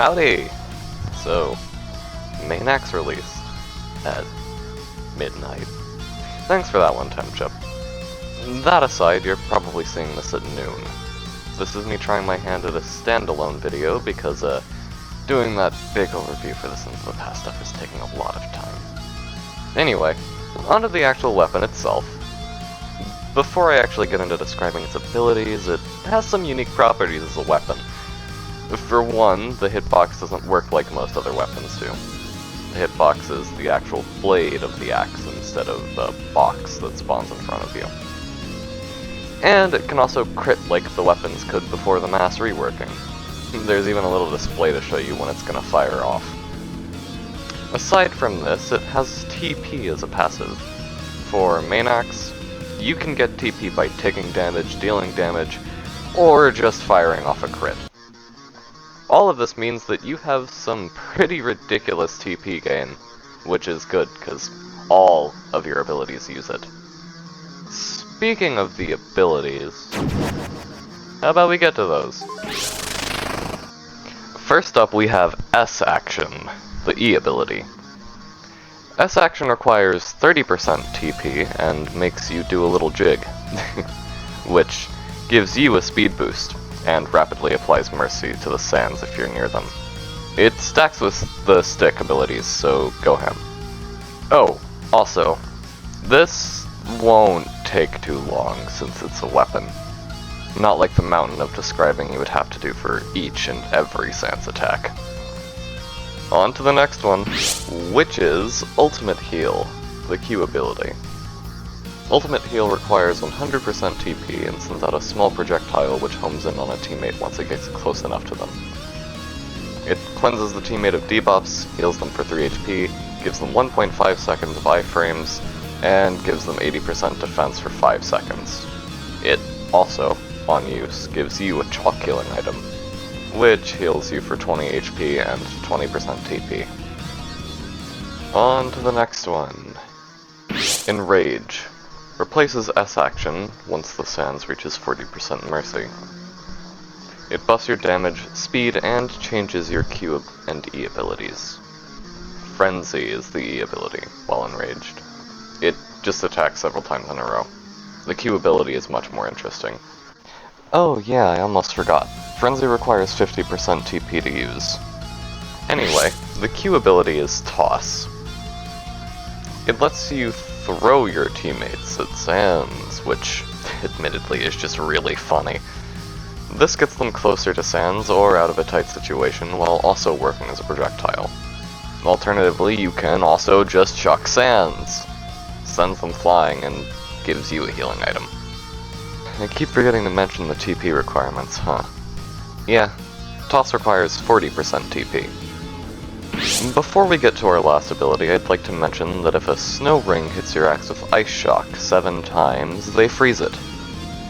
Howdy! So, main axe released at midnight. Thanks for that one-time chip. That aside, you're probably seeing this at noon. This is me trying my hand at a standalone video because, doing that big overview for the Sins of the Past stuff is taking a lot of time. Anyway, onto the actual weapon itself. Before I actually get into describing its abilities, it has some unique properties as a weapon. For one, the hitbox doesn't work like most other weapons do. The hitbox is the actual blade of the axe instead of the box that spawns in front of you. And it can also crit like the weapons could before the mass reworking. There's even a little display to show you when it's gonna fire off. Aside from this, it has TP as a passive. For main axe, you can get TP by taking damage, dealing damage, or just firing off a crit. All of this means that you have some pretty ridiculous TP gain, which is good, because all of your abilities use it. Speaking of the abilities, how about we get to those? First up we have S action, the E ability. S action requires 30% TP and makes you do a little jig, which gives you a speed boost, and rapidly applies Mercy to the sands if you're near them. It stacks with the stick abilities, so go ham. Oh, also, this won't take too long since it's a weapon. Not like the mountain of describing you would have to do for each and every sans attack. On to the next one, which is Ultimate Heal, the Q ability. Ultimate Heal requires 100% TP and sends out a small projectile which homes in on a teammate once it gets close enough to them. It cleanses the teammate of debuffs, heals them for 3 HP, gives them 1.5 seconds of iframes, and gives them 80% defense for 5 seconds. It also, on use, gives you a chalk killing item, which heals you for 20 HP and 20% TP. On to the next one. ENRAGE. Replaces S action once the sands reaches 40% Mercy. It buffs your damage, speed, and changes your Q and E abilities. Frenzy is the E ability, while enraged. It just attacks several times in a row. The Q ability is much more interesting. Oh yeah, I almost forgot. Frenzy requires 50% TP to use. Anyway, the Q ability is Toss. It lets you throw your teammates at sands, which admittedly is just really funny. This gets them closer to sands or out of a tight situation while also working as a projectile. Alternatively, you can also just chuck sands. Sends them flying and gives you a healing item. I keep forgetting to mention the TP requirements, huh? Yeah, Toss requires 40% TP. Before we get to our last ability, I'd like to mention that if a snow ring hits your axe with Ice Shock 7 times, they freeze it.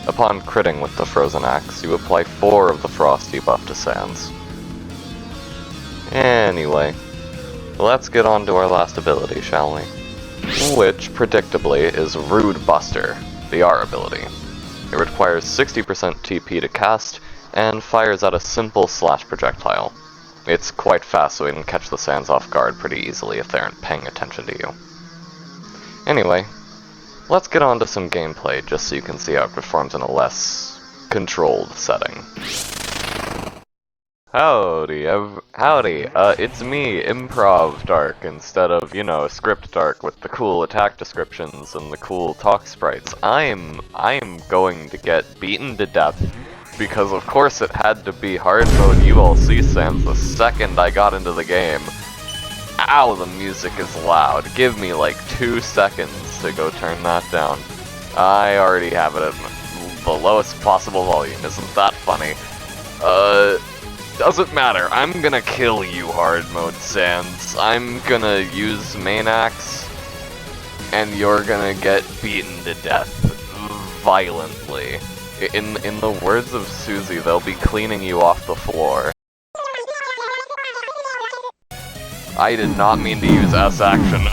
Upon critting with the frozen axe, you apply 4 of the frost debuff to sands. Anyway, let's get on to our last ability, shall we? Which, predictably, is Rude Buster, the R ability. It requires 60% TP to cast, and fires out a simple slash projectile. It's quite fast, so we can catch the sands off guard pretty easily if they aren't paying attention to you. Anyway, let's get on to some gameplay, just so you can see how it performs in a less controlled setting. Howdy, it's me, Improv Dark, instead of, you know, Script Dark with the cool attack descriptions and the cool talk sprites. I'm going to get beaten to death, because of course it had to be hard mode ULC sans the second I got into the game. Ow, the music is loud. Give me like 2 seconds to go turn that down. I already have it at the lowest possible volume, isn't that funny? Doesn't matter, I'm gonna kill you, hard mode sans. I'm gonna use main axe, and you're gonna get beaten to death. Violently. In the words of Susie, they'll be cleaning you off the floor. I did not mean to use S action.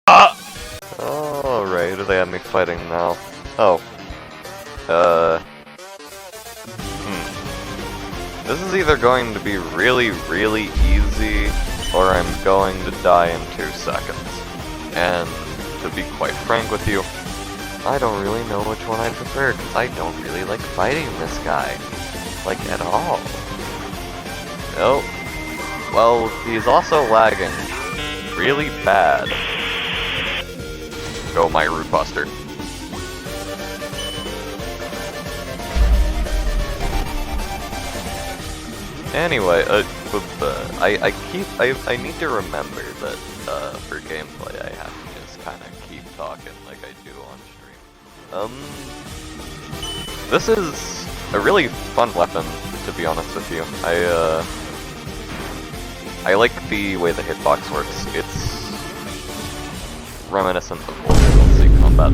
Alright, do they have me fighting now? Oh. is either going to be really, really easy, or I'm going to die in 2 seconds. And to be quite frank with you, I don't really know which one I prefer, because I don't really like fighting this guy. Like, at all. Oh. Well, he's also lagging. Really bad. Go, my Root Buster. Anyway, I need to remember that, for gameplay I have to just kinda keep talking like I do on stream. This is a really fun weapon, to be honest with you. I like the way the hitbox works. It's reminiscent of old DLC combat.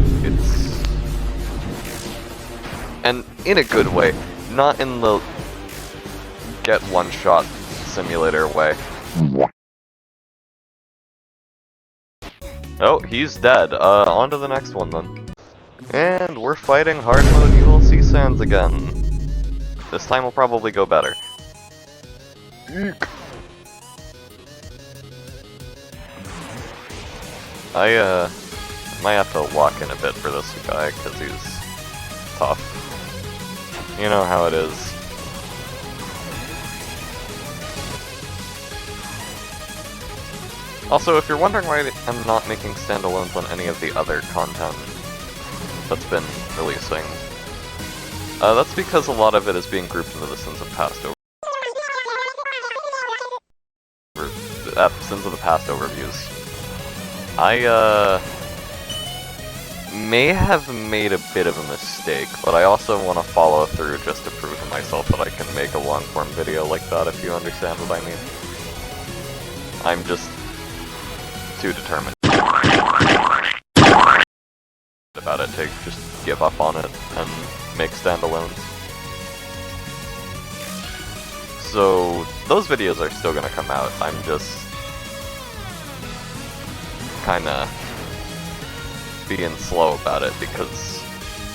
And in a good way, not in the get one-shot simulator way. Oh, he's dead. On to the next one then. And we're fighting hard mode ULC Sands again. This time will probably go better. Eek. I might have to lock in a bit for this guy, because he's tough. You know how it is. Also, if you're wondering why I'm not making standalones on any of the other content that's been releasing, that's because a lot of it is being grouped into the Sins of Past Sins of the Past overviews. I may have made a bit of a mistake, but I also want to follow through just to prove to myself that I can make a long-form video like that, if you understand what I mean. I'm just too determined about it to just give up on it and make standalones. So those videos are still gonna come out. I'm just kinda being slow about it because,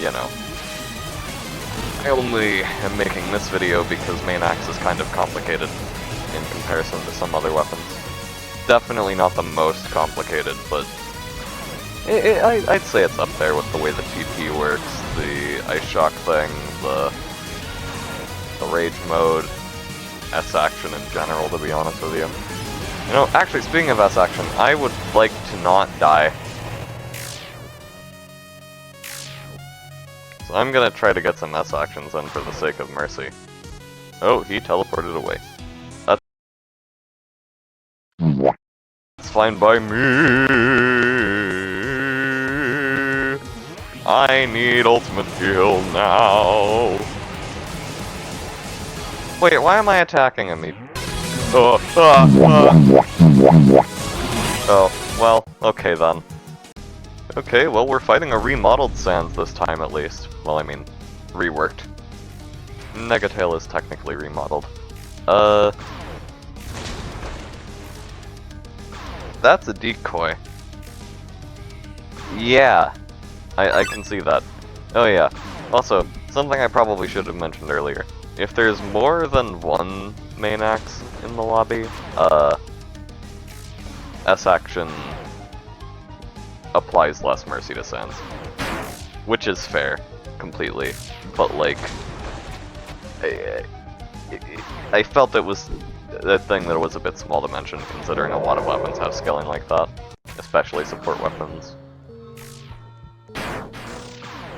you know, I only am making this video because main axe is kind of complicated in comparison to some other weapons. Definitely not the most complicated, but I'd say it's up there with the way the TP works, the Ice Shock thing, the Rage mode, S-Action in general, to be honest with you. You know, actually, speaking of S-Action, I would like to not die. So I'm gonna try to get some S-Actions in for the sake of mercy. Oh, he teleported away. It's fine by me. I need ultimate heal now. Wait, why am I attacking him? Oh, well, okay then. Okay, well, we're fighting a remodeled Sans this time at least. Well, I mean, reworked. Negatail is technically remodeled. That's a decoy. Yeah, I can see that. Oh yeah. Also, something I probably should have mentioned earlier. If there's more than one main axe in the lobby, S-Action applies less mercy to Sans. Which is fair, completely. But like, I felt it was a thing that was a bit small to mention, considering a lot of weapons have scaling like that. Especially support weapons.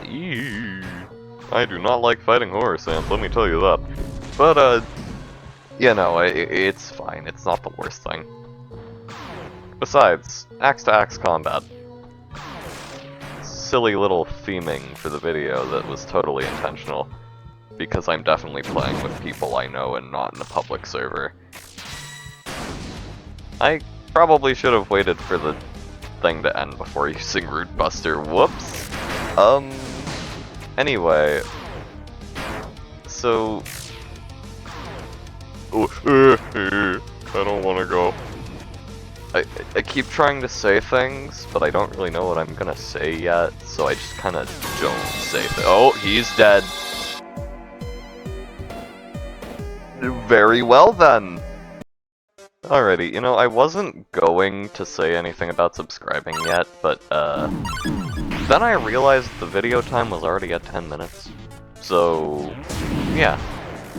Eee. I do not like fighting horror Sans, let me tell you that. But, you know, it's fine. It's not the worst thing. Besides, axe-to-axe combat. Silly little theming for the video that was totally intentional. Because I'm definitely playing with people I know and not in a public server. I probably should have waited for the thing to end before using Root Buster. Whoops! Anyway... So... I don't want to go. I keep trying to say things, but I don't really know what I'm gonna say yet, so I just kinda don't say things. Oh, he's dead. Very well then! Alrighty, you know, I wasn't going to say anything about subscribing yet, but, then I realized the video time was already at 10 minutes. So, yeah,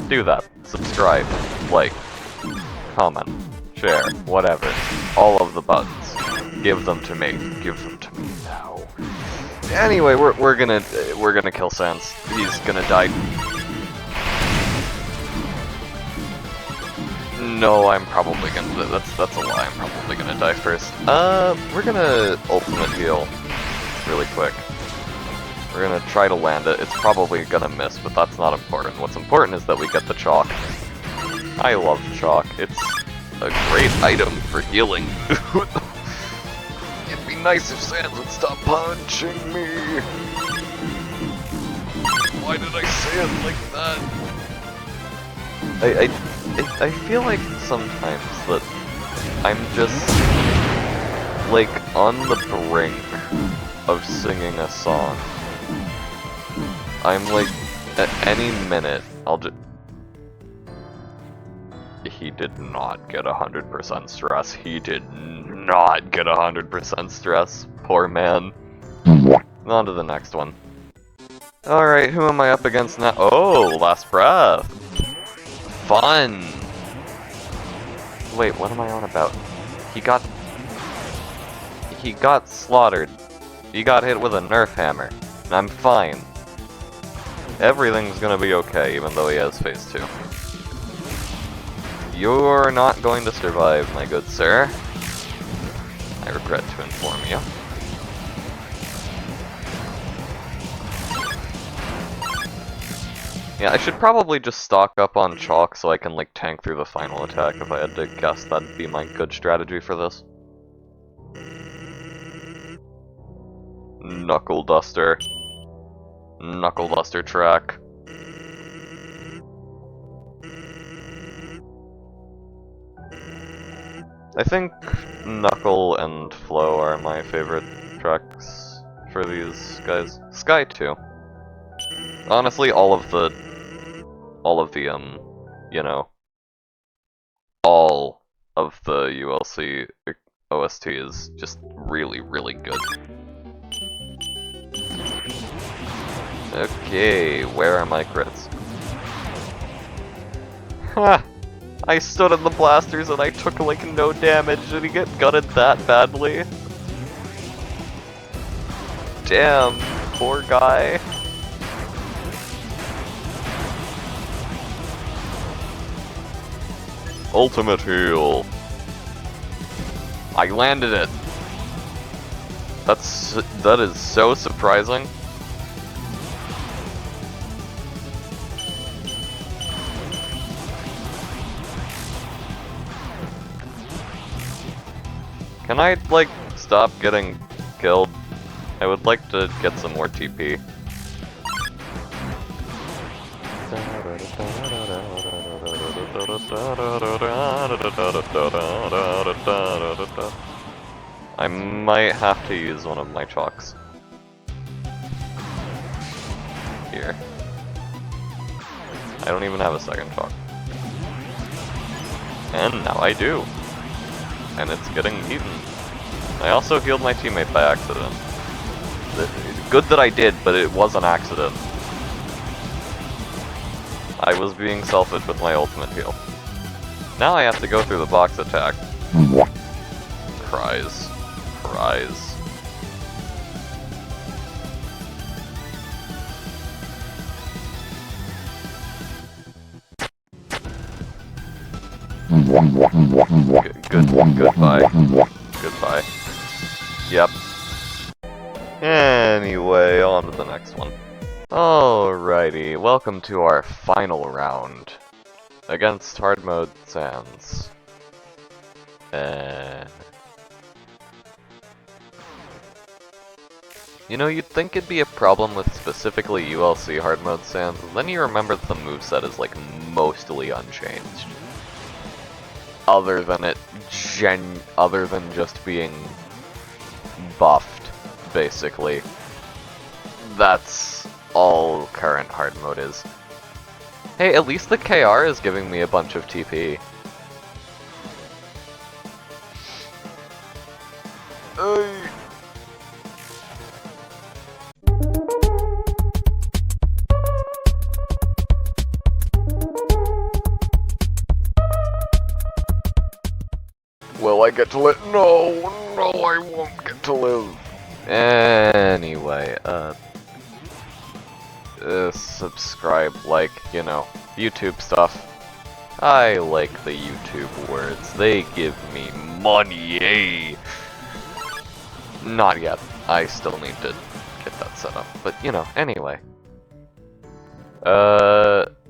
do that. Subscribe, like, comment, share, whatever. All of the buttons. Give them to me. Give them to me now. Anyway, we're gonna kill Sans. He's gonna die. No, I'm probably gonna. That's a lie. I'm probably gonna die first. We're gonna ultimate heal really quick. We're gonna try to land it. It's probably gonna miss, but that's not important. What's important is that we get the chalk. I love chalk. It's a great item for healing. It'd be nice if Sans would stop punching me. Why did I say it like that? I feel like sometimes that I'm just like on the brink of singing a song. I'm like, at any minute, I'll just... He did not get 100% stress. He did not get 100% stress. Poor man. On to the next one. Alright, who am I up against now? Oh, last breath. Fun! Wait, what am I on about? He got slaughtered. He got hit with a Nerf hammer. And I'm fine. Everything's gonna be okay, even though he has phase 2. You're not going to survive, my good sir. I regret to inform you. Yeah, I should probably just stock up on chalk so I can, like, tank through the final attack. If I had to guess, that'd be my good strategy for this. Knuckle Duster. Knuckle Duster track. I think Knuckle and Flow are my favorite tracks for these guys. Sky too. Honestly, all of the, you know, all of the ULC OST is just really, really good. Okay, where are my crits? Ha! I stood in the blasters and I took like no damage. Did he get gutted that badly? Damn, poor guy. Ultimate heal. I landed it. That is so surprising. Can I, like, stop getting killed? I would like to get some more TP. I might have to use one of my chalks. Here. I don't even have a second chalk. And now I do. And it's getting eaten. I also healed my teammate by accident. Good that I did, but it was an accident. I was being selfish with my ultimate heal. Now I have to go through the box attack. Cries. Cries. Goodbye. Goodbye. Yep. Anyway, on to the next one. Alrighty, welcome to our final round. Against hard mode Sans. You know, you'd think it'd be a problem with specifically ULC hard mode Sans, and then you remember that the moveset is like mostly unchanged. Other than just being buffed, basically. That's all current hard mode is. Hey, at least the KR is giving me a bunch of TP. Will I get to live? No, no, I won't get to live. Anyway, subscribe, like, you know, YouTube stuff. I like the YouTube words. They give me money. Not yet. I still need to get that set up. But, you know, anyway.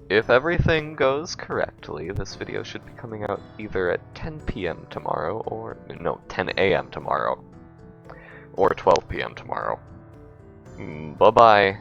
If everything goes correctly, this video should be coming out either at 10 PM tomorrow, or, no, 10 AM tomorrow, or 12 PM tomorrow. Bye-bye.